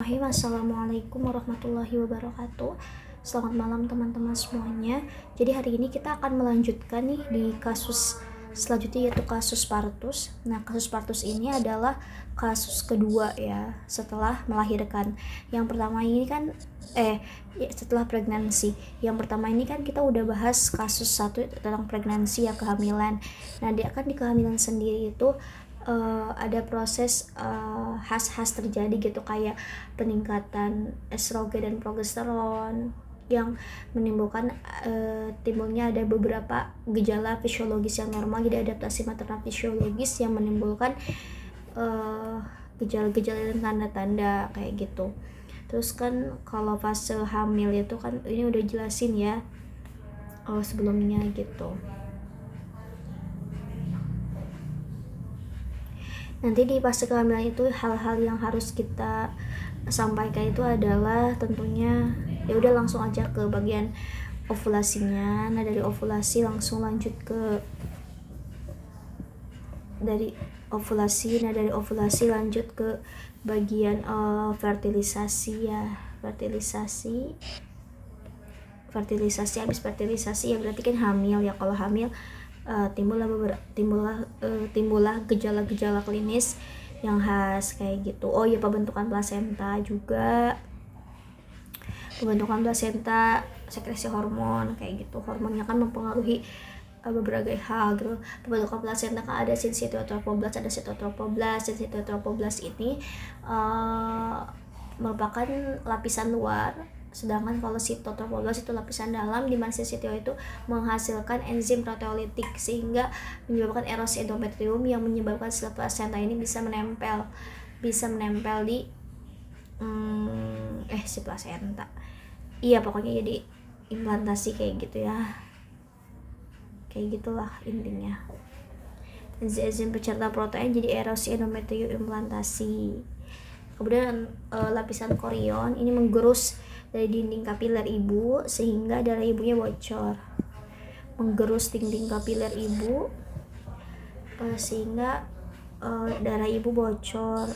Assalamualaikum warahmatullahi wabarakatuh. Selamat malam teman-teman semuanya. Jadi hari ini kita akan melanjutkan nih di kasus selanjutnya, yaitu kasus partus. Nah, kasus partus ini adalah kasus kedua ya setelah melahirkan. Yang pertama ini kan setelah pregnancy. Yang pertama ini kan kita udah bahas kasus satu tentang pregnancy ya, kehamilan. Nah, dia kan di kehamilan sendiri itu ada proses khas-khas terjadi gitu, kayak peningkatan estrogen dan progesteron yang menimbulkan timbulnya ada beberapa gejala fisiologis yang normal, jadi adaptasi maternal fisiologis yang menimbulkan gejala-gejala dan tanda-tanda kayak gitu. Terus kan kalau fase hamil itu kan ini udah jelasin ya sebelumnya gitu. Nanti di fase kehamilan itu hal-hal yang harus kita sampaikan itu adalah tentunya ya udah langsung aja ke bagian ovulasinya. Nah, dari ovulasi langsung lanjut ke dari ovulasi lanjut ke bagian fertilisasi ya. Fertilisasi habis fertilisasi ya berarti kan hamil ya. Kalau hamil timbullah gejala-gejala klinis yang khas kayak gitu. Oh ya, pembentukan plasenta juga. Pembentukan plasenta, sekresi hormon kayak gitu. Hormonnya kan mempengaruhi berbagai hal gitu. Pembentukan plasenta kan ada sensitotrophoblast, ada sitotrophoblast. Sitotrophoblast ini merupakan lapisan luar, sedangkan kalau sitotrophoblast itu lapisan dalam, di mana sitio itu menghasilkan enzim proteolitik sehingga menyebabkan erosi endometrium yang menyebabkan sel plasenta ini bisa menempel di si plasenta. Iya, pokoknya jadi implantasi kayak gitu ya. Kayak gitulah intinya. Enzim penyerta protein jadi erosi endometrium implantasi. Kemudian lapisan korion ini menggerus dari dinding kapiler ibu sehingga darah ibunya bocor. Menggerus dinding kapiler ibu sehingga darah ibu bocor.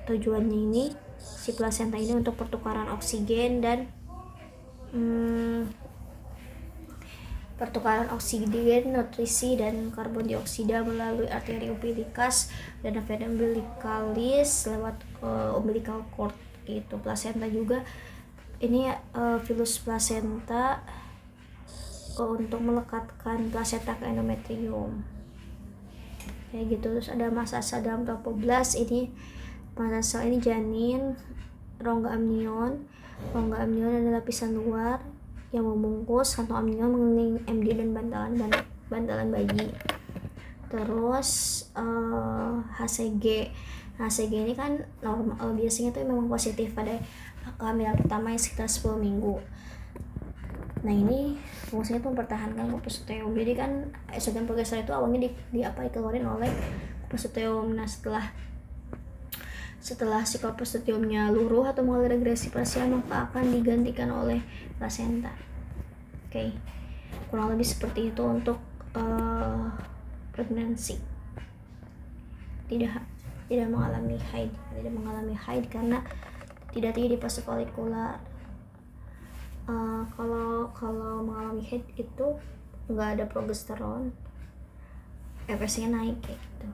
Tujuannya ini si plasenta ini untuk pertukaran oksigen dan nutrisi dan karbon dioksida melalui arteri umbilicus dan vena umbilicalis lewat umbilical cord gitu. Plasenta juga ini filus plasenta untuk melekatkan plasenta ke endometrium kayak gitu. Terus ada massa sel dalam trophoblast. Ini massa sel ini janin, rongga amnion adalah lapisan luar yang membungkus kantong amnion mengelilingi MD dan bantalan bayi. Terus HCG ini kan normal, biasanya tuh memang positif pada kehamilan pertama yang sekitar 10 minggu. Nah, ini fungsinya tuh mempertahankan progesterone. Jadi kan estrogen progesteron itu awalnya dikeluarin oleh progesterone. Nah, setelah si progesterone-nya luruh atau mengalami regresi parsial, maka akan digantikan oleh plasenta. Oke. Kurang lebih seperti itu untuk pregnancy. Tidak mengalami haid karena tidak tinggi di fase folikular. Kalau mengalami haid itu nggak ada progesteron, FS-nya naik kayak gitu.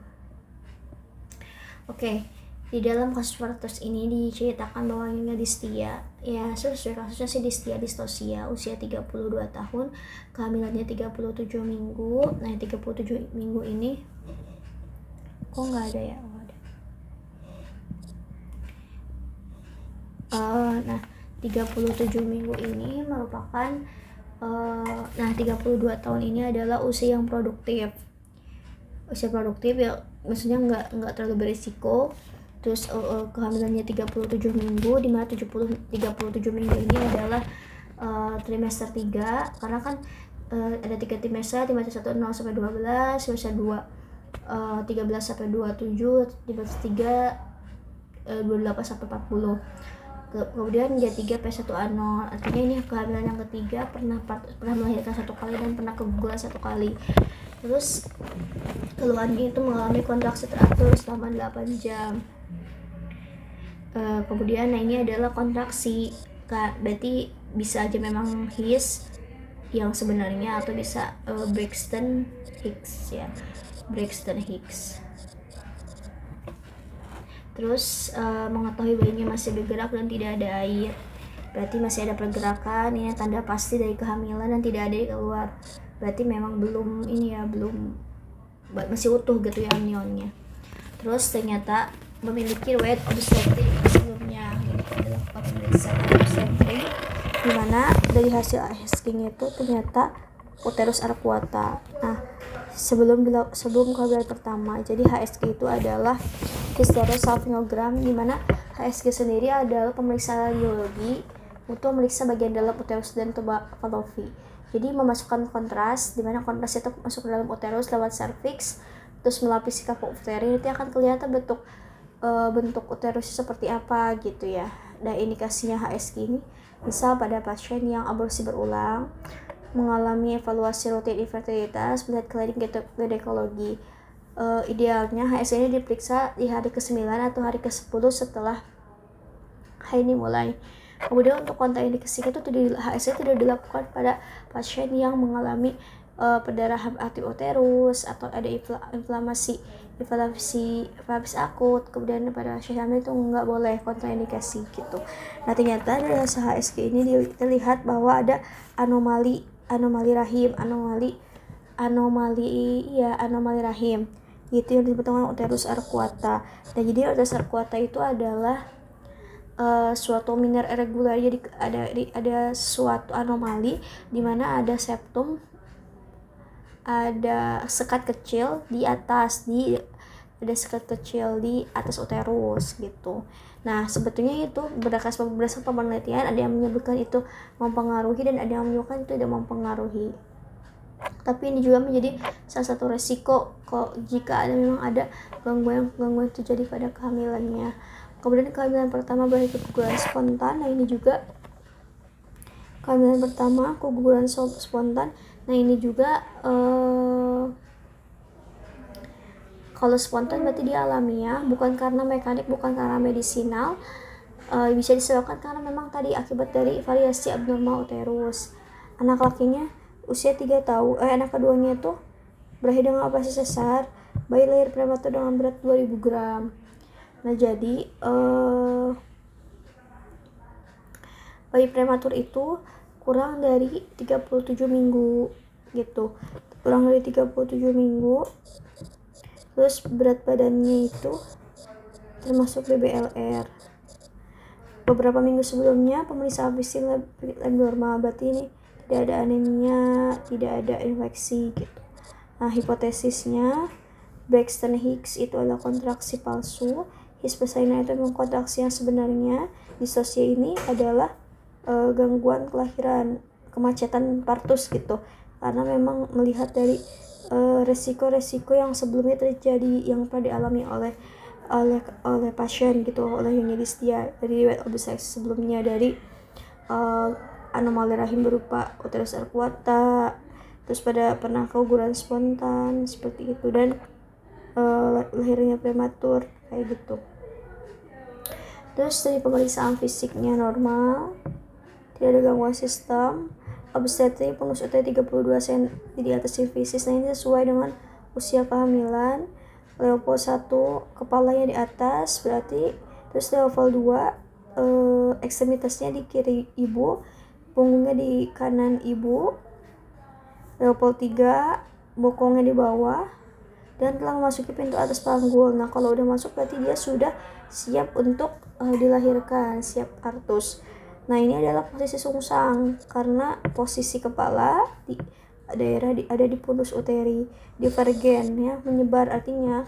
Oke. Di dalam kasus partus ini diceritakan bahwa gadis Tia ya, sesuai kasusnya sih distosia, usia 32 tahun, kehamilannya 37 minggu. Nah, 37 minggu ini kok nggak ada ya? Nah, 37 minggu ini merupakan 32 tahun ini adalah usia yang produktif. Usia produktif ya, maksudnya nggak terlalu berisiko. Terus kehamilannya 37 minggu, di mana 37 minggu ini adalah trimester 3, karena kan ada 3 trimester, trimester 1 0 sampai 12, trimester 2 13 sampai 27, trimester 3 28 sampai 40. Kemudian J3 P1 A0, artinya ini kehamilan yang ketiga, pernah melahirkan 1 kali dan pernah keguguran 1 kali. Terus keluhannya itu mengalami kontraksi teratur selama 8 jam. Kemudian nah ini adalah kontraksi, berarti bisa aja memang his yang sebenarnya atau bisa Braxton Hicks ya, Braxton Hicks. Terus mengetahui bayinya masih bergerak dan tidak ada air, berarti masih ada pergerakan, ini tanda pasti dari kehamilan dan tidak ada yang keluar, berarti memang belum ini ya, belum masih utuh gitu ya amnionnya. Terus ternyata memiliki riwayat obstetrik sebelumnya, gitu, dilakukan pemeriksaan obstetrik dimana dari hasil asking itu ternyata uterus arcuata. Nah sebelum kehamilan pertama, jadi HSG itu adalah hysterosalpingogram, dimana HSG sendiri adalah pemeriksaan radiologi untuk memeriksa bagian dalam uterus dan tuba fallopi. Jadi memasukkan kontras, dimana kontras itu masuk ke dalam uterus lewat cervix, terus melapisi kaku uteri, nanti akan kelihatan bentuk uterusnya seperti apa gitu ya. Dan indikasinya HSG ini misal pada pasien yang aborsi berulang, mengalami evaluasi rutin infertilitas, melihat klinik ginekologi. Idealnya HSG ini diperiksa di hari ke-9 atau hari ke-10 setelah haid dimulai. Kemudian untuk kontraindikasi itu HSG tidak dilakukan pada pasien yang mengalami perdarahan aktif uterus atau ada inflamasi akut. Kemudian pada pasien hamil itu nggak boleh kontraindikasi gitu. Nah ternyata dari hasil HSG ini terlihat bahwa ada anomali rahim, anomali rahim gitu yang disebut dengan uterus arcuata. Dan jadi uterus arcuata itu adalah suatu minor irregular, jadi ada suatu anomali di mana ada septum, ada sekat kecil di atas uterus gitu. Nah sebetulnya itu berdasarkan penelitian ada yang menyebutkan itu mempengaruhi dan ada yang menyebutkan itu tidak mempengaruhi. Tapi ini juga menjadi salah satu resiko jika memang ada gangguan terjadi pada kehamilannya. Kemudian kehamilan pertama berakhir keguguran spontan. Nah ini juga kehamilan pertama keguguran spontan. Nah ini juga kalau spontan berarti dia alamiah, bukan karena mekanik, bukan karena medisinal. Bisa disebabkan karena memang tadi akibat dari variasi abnormal uterus. Anak lakinya usia 3 tahun, anak keduanya itu berakhir dengan operasi sesar, bayi lahir prematur dengan berat 2000 gram. Nah jadi bayi prematur itu kurang dari 37 minggu gitu, kurang dari 37 minggu. Terus berat badannya itu termasuk BBLR. Beberapa minggu sebelumnya pemeriksaan fisik lab normal, berarti ini tidak ada anemia, tidak ada infeksi gitu. Nah hipotesisnya Braxton Hicks itu adalah kontraksi palsu, His persina itu memang kontraksi yang sebenarnya. Distosia ini adalah gangguan kelahiran, kemacetan partus gitu, karena memang melihat dari resiko-resiko yang sebelumnya terjadi yang pernah dialami oleh pasien gitu, oleh Yunidistia dari riwayat obsesi sebelumnya, dari anomali rahim berupa uterus arcuata, terus pernah keguguran spontan seperti itu, dan lahirnya prematur kayak gitu. Terus dari pemeriksaan fisiknya normal, tidak ada gangguan sistem, obstetrik, pengus uteri 32 cm di atas sifisis. Nah ini sesuai dengan usia kehamilan. Level 1 kepalanya di atas berarti. Terus level 2 ekstremitasnya di kiri ibu, punggungnya di kanan ibu. Level 3 bokongnya di bawah dan telah memasuki pintu atas panggul. Nah kalau udah masuk berarti dia sudah siap untuk dilahirkan, siap partus. Nah ini adalah posisi sungsang karena posisi kepala di ada di pundus uteri, divergen ya, menyebar, artinya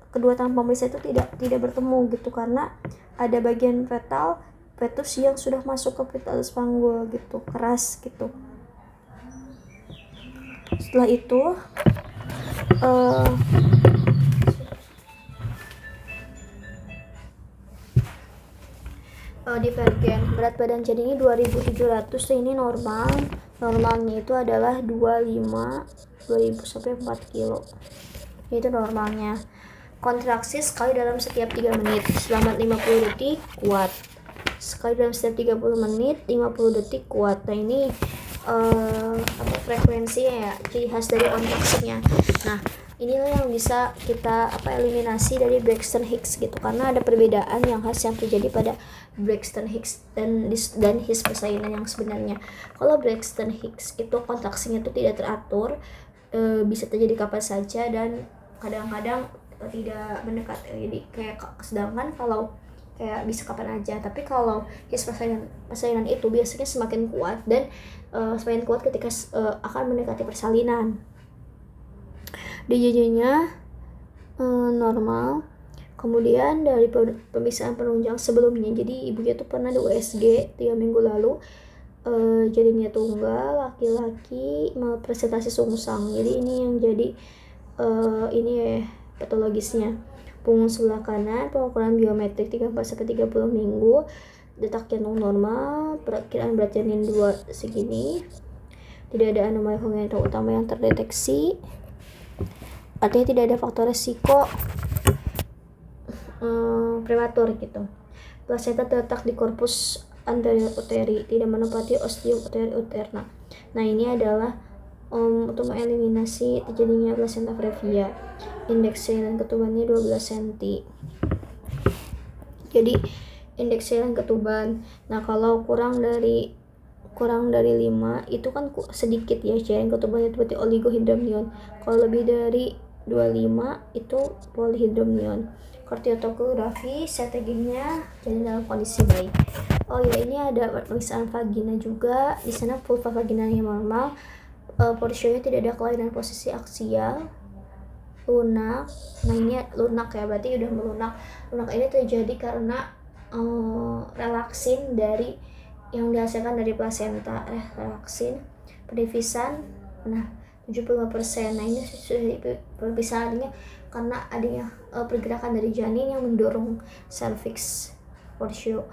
kedua tangan pemeriksa itu tidak bertemu gitu, karena ada bagian fetus yang sudah masuk ke pintu atas panggul gitu, keras gitu. Setelah itu divergen. Berat badan janinnya 2700, ini normalnya itu adalah 2000 sampai 4 kilo, itu normalnya. kontraksi sekali dalam setiap 3 menit selama 50 detik kuat, sekali dalam setiap 30 menit 50 detik kuat. Nah ini frekuensinya ya, ciri khas dari kontraksinya. Nah inilah yang bisa kita eliminasi dari Braxton Hicks gitu, karena ada perbedaan yang khas yang terjadi pada Braxton Hicks dan His persalinan yang sebenarnya. Kalau Braxton Hicks itu kontraksinya itu tidak teratur, bisa terjadi kapan saja dan kadang-kadang tidak mendekat, jadi kayak sedangkan kalau kayak bisa kapan aja. Tapi kalau His persalinan itu biasanya semakin kuat dan semakin kuat ketika akan mendekati persalinan. DJJ-nya normal. Kemudian dari pemeriksaan penunjang sebelumnya, jadi ibunya tuh pernah di USG 3 minggu lalu, jadinya tunggal, laki-laki, presentasi sungsang. Jadi ini yang jadi ini ya patologisnya. Punggung sebelah kanan, pengukuran biometrik 34-30 minggu, detak jantung normal, perkiraan berat janin 2 segini, tidak ada anomali kongenital utama yang terdeteksi, artinya tidak ada faktor resiko prematur gitu. Plasenta terletak di korpus anterior uteri, tidak menempati ostium uteri uterna. Nah ini adalah untuk mengeliminasi terjadinya plasenta previa. Indeks cairan ketubannya 12 cm. Jadi indeks cairan ketuban. Nah kalau kurang dari 5 itu kan sedikit ya cairan ketubannya, berarti oligohydramnion. Kalau lebih dari 25 itu polyhydramnion. Kartiotografi strateginya jadi dalam kondisi baik. Oh ya, ini ada pemeriksaan vagina juga. Di sana vulva vaginanya normal, porsionya tidak ada kelainan posisi aksial, lunak. Nah ini lunak ya, berarti udah melunak. Lunak ini terjadi karena relaksin dari yang dihasilkan dari plasenta, relaksin perdivisan. Nah 75%. Nah ini sudah perpisahan, artinya karena adanya pergerakan dari janin yang mendorong cervix porsio.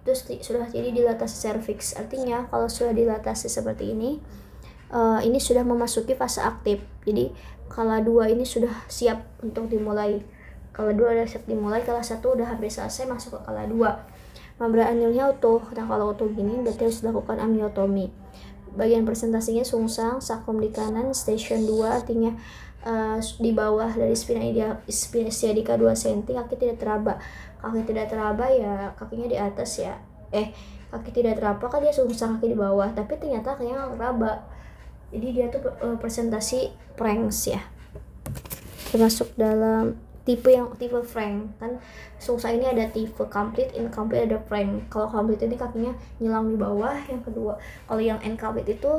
Terus sudah jadi dilatasi cervix, artinya kalau sudah dilatasi seperti ini sudah memasuki fase aktif. Jadi kala 2 ini sudah siap untuk dimulai. Kala 2 sudah siap dimulai, kala 1 udah hampir selesai, masuk ke kala 2. Membran anilnya utuh. Nah kalau utuh gini berarti harus dilakukan amniotomi. Bagian presentasinya sungsang, sakrum di kanan, station 2, artinya di bawah dari spina sciatica 2 cm, kaki tidak teraba. Kaki tidak teraba ya kakinya di atas ya. Kaki tidak teraba kan dia sungsang, kaki di bawah, tapi ternyata kakinya nggak teraba. Jadi dia tuh presentasi Franks ya. Termasuk dalam tipe Frank. Kan sungsang ini ada tipe complete, incomplete, ada Frank. Kalau complete ini kakinya nyilang di bawah, yang kedua. Kalau yang incomplete itu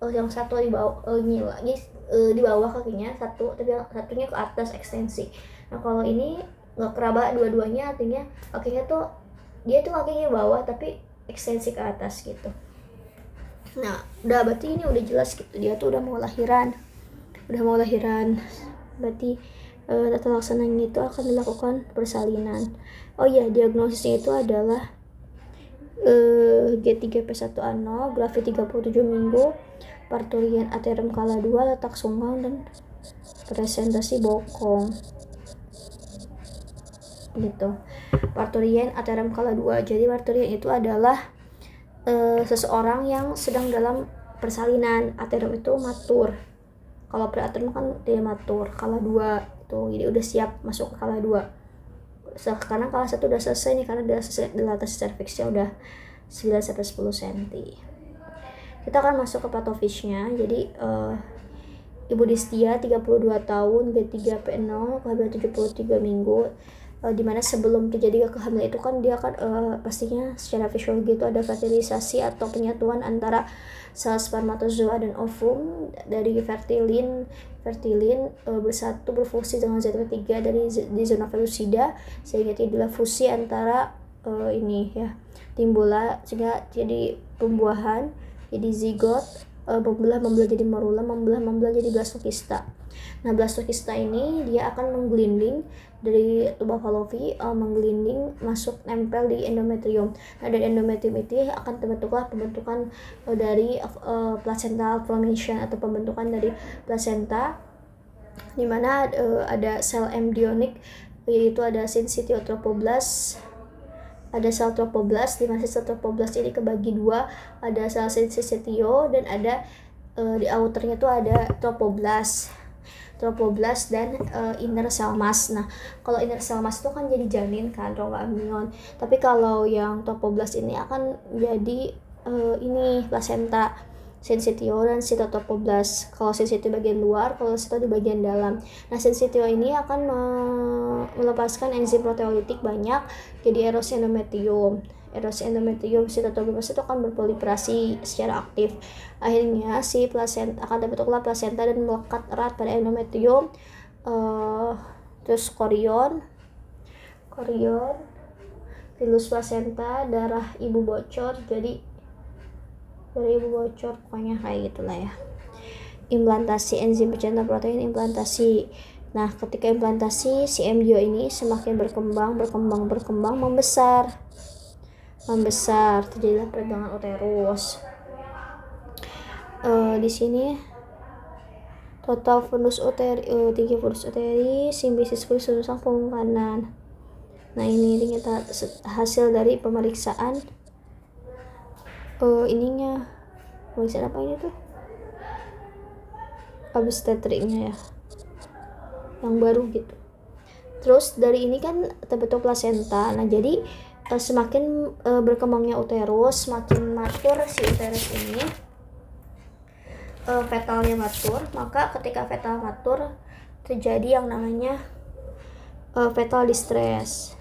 yang satu di bawah di bawah kakinya satu, tapi yang satunya ke atas ekstensi. Nah kalau ini nggak keraba dua-duanya, artinya kakinya tuh dia tuh kakinya di bawah tapi ekstensi ke atas gitu. Nah udah, berarti ini udah jelas gitu, dia tuh udah mau lahiran. Berarti tata laksananya itu akan dilakukan persalinan. Oh iya, diagnosisnya itu adalah G3P1A0, gravid 37 minggu, parturian aterem kala 2, letak sunggang dan presentasi bokong gitu. Parturian aterem kala 2. Jadi parturian itu adalah seseorang yang sedang dalam persalinan. Aterem itu matur. Kalau preaterem kan tidak matur. Kala 2 itu jadi udah siap masuk ke kala 2. Sekarang kala 1 udah selesai nih, karena dilatasi cervixnya udah 9-10 cm. Kita akan masuk ke patofisnya. Jadi Ibu Distia 32 tahun, G3P0, kehamilan 73 minggu. Dimana sebelum terjadi kehamilan itu kan dia kan pastinya secara fisiologi itu ada fertilisasi atau penyatuan antara sel spermatozoa dan ovum dari fertilin bersatu berfungsi dengan zat-3 di zona pellucida, sehingga terjadilah fusi antara timbullah sehingga jadi pembuahan, jadi zigot, membelah jadi morula, membelah jadi blastokista. Nah blastokista ini dia akan menggelinding dari tuba Fallopi, menggelinding masuk nempel di endometrium. Nah dari endometrium itu akan terbentuklah pembentukan dari placental formation atau pembentukan dari placenta, di mana ada sel embryonik yaitu ada syncytiotropoblast, ada sel tropoblast, di mana sel tropoblast ini kebagi dua, ada sel syncytio dan ada di outernya tuh ada tropoblast dan inner cell mass. Nah, kalau inner cell mass itu kan jadi janin kan, rongga amnion. Tapi kalau yang tropoblast ini akan jadi ini placenta, sensitio dan sitotropoblast. Kalau sensitio bagian luar, kalau sito di bagian dalam. Nah, sensitio ini akan melepaskan enzim proteolitik banyak, jadi erosi endometrium. Erosi endometrium sitotropoblast itu akan berproliferasi secara aktif. Akhirnya si plasenta akan terbentuklah plasenta dan melekat erat pada endometrium. Terus korion, tilus plasenta, darah ibu bocor, jadi dari ibu bocor, pokoknya kayak gitulah ya. Implantasi enzim pecinta protein, implantasi. Nah, ketika implantasi, si embryo ini semakin berkembang, membesar, terjadilah peradangan uterus. Di sini total fundus uteri, tinggi fundus uteri, simbisis khusus punggung kanan. Nah, ini ternyata hasil dari pemeriksaan ininya. Pemeriksaan apa ini tuh? Obstetriknya ya, yang baru gitu. Terus dari ini kan terbentuk plasenta. Nah, jadi semakin berkembangnya uterus, semakin matur si uterus ini, fetalnya matur. Maka ketika fetal matur terjadi yang namanya fetal distress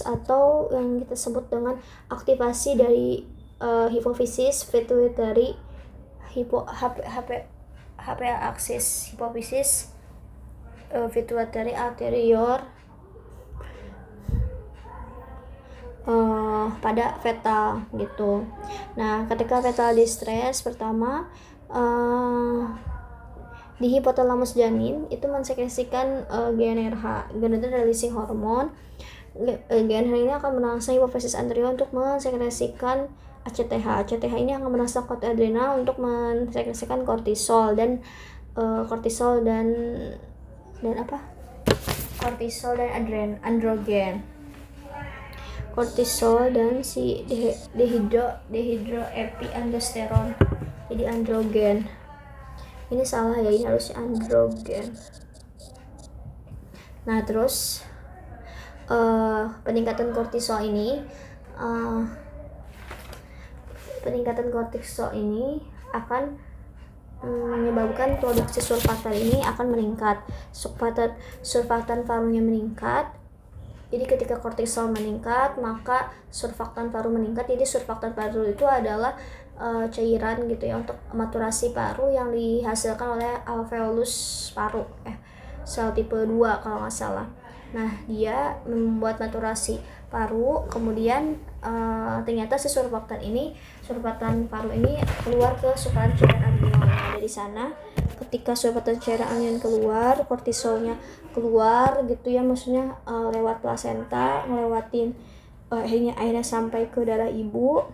atau yang kita sebut dengan aktivasi dari hipofisis pituitary HPA axis, hipofisis pituitary anterior pada fetal gitu. Nah, ketika fetal distress pertama di hipotalamus janin itu mensekresikan GnRH, gonadal releasing hormone. GnRH ini akan merangsang hipofisis anterior untuk mensekresikan ACTH. ACTH ini akan merangsang kota adrenal untuk mensekresikan kortisol dan androgen. Kortisol dan si dehidroepiandrosteron. Jadi androgen. Ini salah ya, ini harusnya androgen. Nah, terus peningkatan kortisol ini akan menyebabkan produksi surfaktan ini akan meningkat. Surfaktan parunya meningkat. Jadi ketika kortisol meningkat, maka surfaktan paru meningkat. Jadi surfaktan paru itu adalah cairan gitu ya untuk maturasi paru yang dihasilkan oleh alveolus paru, sel tipe 2 kalau nggak salah. Nah, dia membuat maturasi paru, kemudian ternyata si surfaktan paru ini keluar ke surfaktan cairan anion yang ada di sana. Ketika surfaktan cairan anion keluar, kortisolnya keluar gitu ya, maksudnya lewat plasenta, ngelewatin akhirnya sampai ke darah ibu,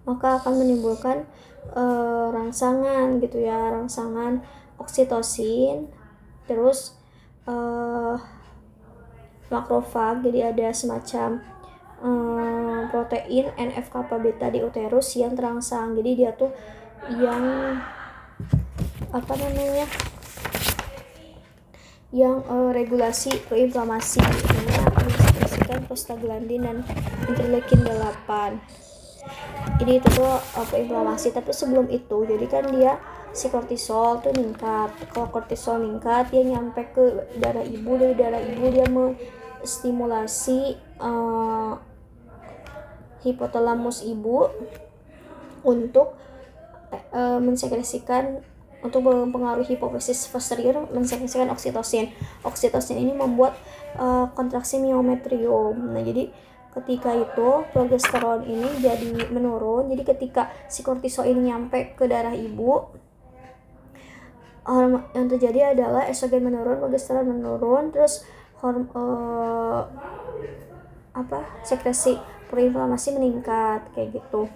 maka akan menimbulkan rangsangan gitu ya, rangsangan oksitosin, terus makrofag. Jadi ada semacam protein NF-kappa beta di uterus yang terangsang. Jadi dia tuh yang regulasi proinflamasi. Ini akan mensekresikan prostaglandin dan interleukin 8. Jadi itu tuh proinflamasi. Tapi sebelum itu, jadi kan dia si kortisol tuh meningkat. Kalau kortisol meningkat, dia nyampe ke darah ibu. Dari darah ibu dia menstimulasi hipotalamus ibu untuk mensekresikan, untuk mempengaruhi hipofisis posterior, mensekresikan oksitosin. Oksitosin ini membuat kontraksi miometrium. Nah, jadi ketika itu progesteron ini jadi menurun. Jadi ketika si kortisol ini nyampe ke darah ibu, yang terjadi adalah estrogen menurun, progesteron menurun, terus sekresi proinflamasi meningkat kayak gitu.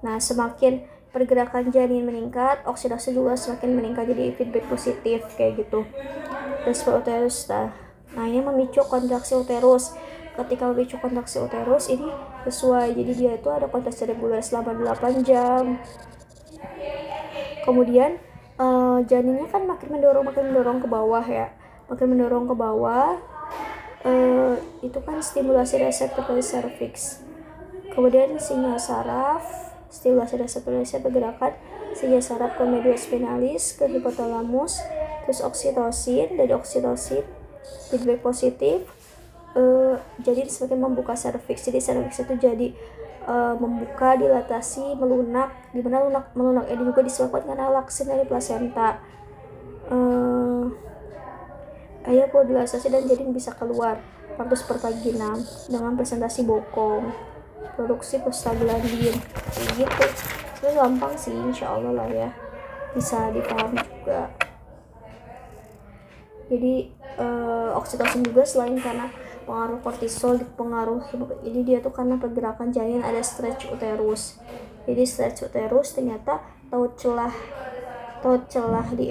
Nah, semakin pergerakan janin meningkat, oksidasi juga semakin meningkat, jadi feedback positif kayak gitu. Respon uterus, nah ini memicu kontraksi uterus. Ketika memicu kontraksi uterus ini sesuai, jadi dia itu ada kontraksi reguler selama 8 jam. Kemudian janinnya kan makin mendorong ke bawah ya, makin mendorong ke bawah. Itu kan stimulasi reseptor dari serviks. Kemudian sinyal saraf, stimulasi reseptor pergerakan sinyal saraf ke medulla spinalis, ke hipotalamus, terus oksitosin, dari oksitosin feedback positif, jadi semakin membuka serviks. Jadi serviks itu jadi membuka, dilatasi, melunak, dimana melunak ini juga disebabkan karena laksin dari plasenta. Ayo dilatasi dan janin bisa keluar partus per vagina dengan presentasi bokong, produksi prostaglandin gitu. Itu gampang sih, insyaallah lah ya, bisa dipahami juga. Jadi oksitosin juga selain karena pengaruh kortisol, pengaruh ini dia tuh karena pergerakan janin, ada stretch uterus. Jadi stretch uterus ternyata taut celah di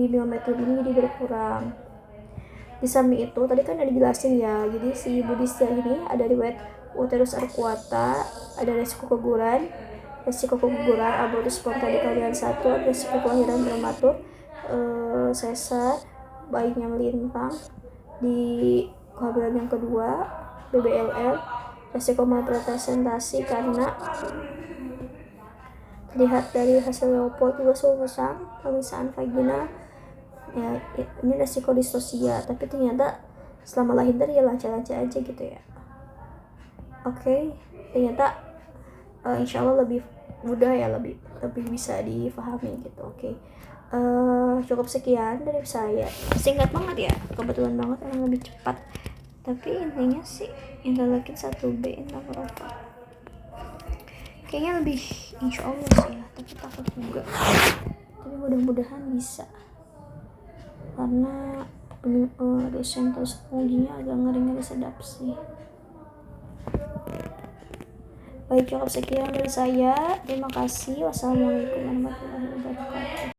miometrium ini jadi berkurang. Di samping itu tadi kan udah dijelasin ya, jadi si Buddhistia ini ada riwayat uterus arcuata, ada resiko keguguran, abortus spontan di kalian 1, resiko kelahiran prematur, sesar, bayinya melintang di kehamilan yang kedua, BBLL, resiko malpresentasi karena terlihat dari hasil Leopold juga pemeriksaan vagina ya, ini resiko distosia, tapi ternyata selama lahir ya lancar-lancar aja gitu ya. Oke, ternyata insyaallah lebih mudah ya, lebih bisa difahami gitu. Oke. Cukup sekian dari saya, singkat banget ya, kebetulan banget emang lebih cepat, tapi intinya sih interleukin 1B interferon kayaknya lebih insyaallah sih ya, tapi takut juga, tapi mudah-mudahan bisa, karena dosen teknologinya agak ngeri-ngeri sedap sih. Baik, cukup sekian dari saya, terima kasih. Wassalamualaikum warahmatullahi wabarakatuh.